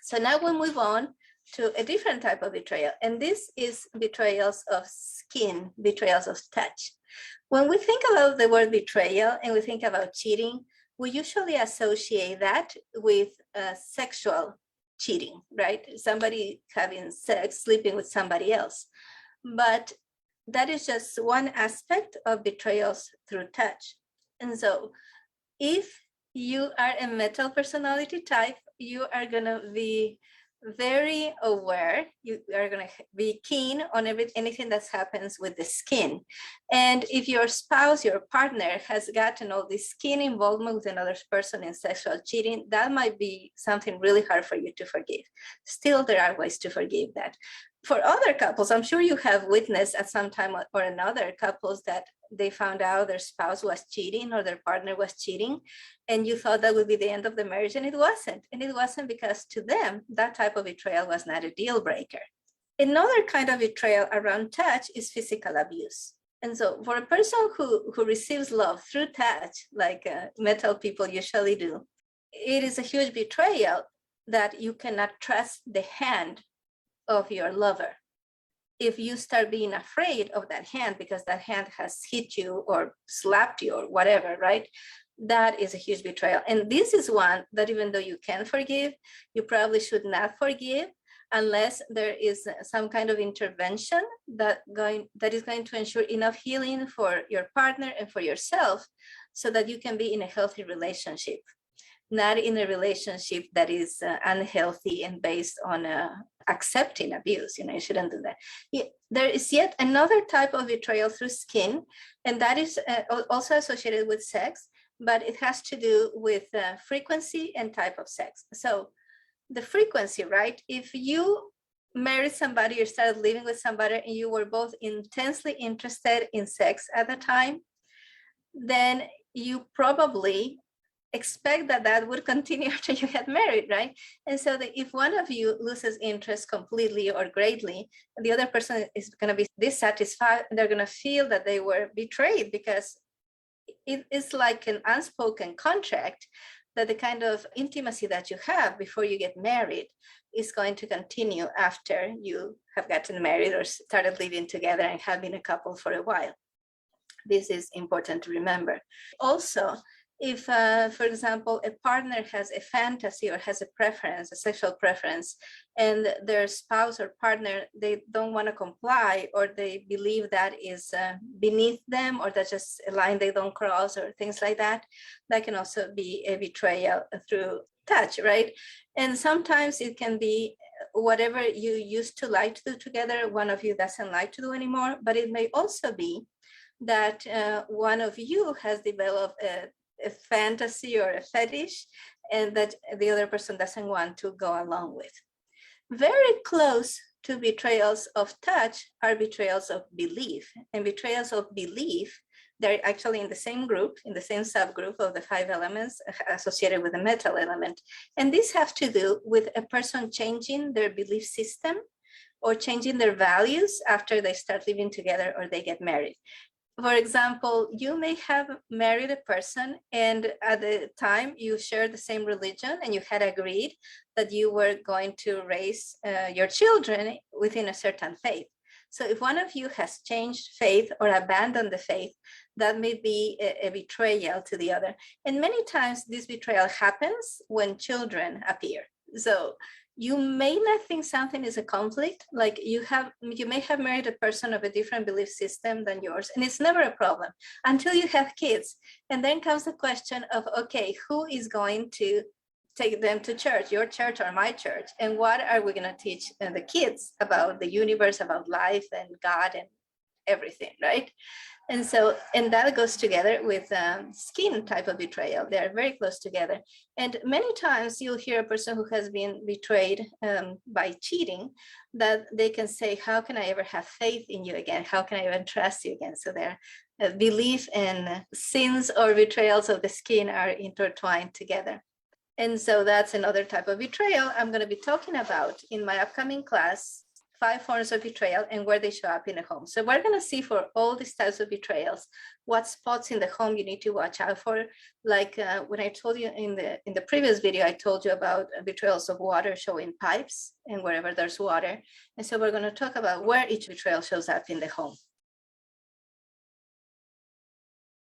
So now we'll move on to a different type of betrayal. And this is betrayals of skin, betrayals of touch. When we think about the word betrayal and we think about cheating, we usually associate that with sexual cheating, right? Somebody having sex, sleeping with somebody else. But that is just one aspect of betrayals through touch. And so if you are a metal personality type, you are going to be very aware. You are going to be keen on anything that happens with the skin. And if your spouse, your partner has gotten all this skin involvement with another person in sexual cheating, that might be something really hard for you to forgive. Still, there are ways to forgive that. For other couples, I'm sure you have witnessed at some time or another couples that they found out their spouse was cheating or their partner was cheating, and you thought that would be the end of the marriage, and it wasn't. And it wasn't because to them, that type of betrayal was not a deal breaker. Another kind of betrayal around touch is physical abuse. And so for a person who receives love through touch, like metal people usually do, it is a huge betrayal that you cannot trust the hand of your lover. If you start being afraid of that hand because that hand has hit you or slapped you or whatever, right? That is a huge betrayal. And this is one that even though you can forgive, you probably should not forgive unless there is some kind of intervention that is going to ensure enough healing for your partner and for yourself so that you can be in a healthy relationship, not in a relationship that is unhealthy and based on accepting abuse. You shouldn't do that. There is yet another type of betrayal through skin, and that is also associated with sex, but it has to do with frequency and type of sex. So the frequency, right? If you married somebody or started living with somebody and you were both intensely interested in sex at the time, then you probably expect that would continue after you get married, right? And so that if one of you loses interest completely or greatly, the other person is going to be dissatisfied, and they're going to feel that they were betrayed, because it is like an unspoken contract that the kind of intimacy that you have before you get married is going to continue after you have gotten married or started living together and have been a couple for a while. This is important to remember. Also, if, for example, a partner has a fantasy or has a preference, a sexual preference, and their spouse or partner, they don't want to comply, or they believe that is beneath them, or that's just a line they don't cross, or things like that, that can also be a betrayal through touch, right? And sometimes it can be whatever you used to like to do together, one of you doesn't like to do anymore, but it may also be that one of you has developed a fantasy or a fetish, and that the other person doesn't want to go along with. Very close to betrayals of touch are betrayals of belief. And betrayals of belief, they're actually in the same group, in the same subgroup of the 5 elements associated with the metal element. And these have to do with a person changing their belief system or changing their values after they start living together or they get married. For example, you may have married a person, and at the time you shared the same religion and you had agreed that you were going to raise your children within a certain faith. So if one of you has changed faith or abandoned the faith, that may be a betrayal to the other. And many times this betrayal happens when children appear. So you may not think something is a conflict, like you may have married a person of a different belief system than yours, and it's never a problem until you have kids. And then comes the question of, okay, who is going to take them to church, your church or my church? And what are we going to teach the kids about the universe, about life and God and everything, right? And so, and that goes together with skin type of betrayal. They are very close together. And many times you'll hear a person who has been betrayed by cheating, that they can say, how can I ever have faith in you again? How can I even trust you again? So their belief and sins or betrayals of the skin are intertwined together. And so that's another type of betrayal I'm going to be talking about in my upcoming class 5 forms of betrayal and where they show up in the home. So we're going to see for all these types of betrayals, what spots in the home you need to watch out for. Like when I told you in the previous video, I told you about betrayals of water showing pipes and wherever there's water. And so we're going to talk about where each betrayal shows up in the home.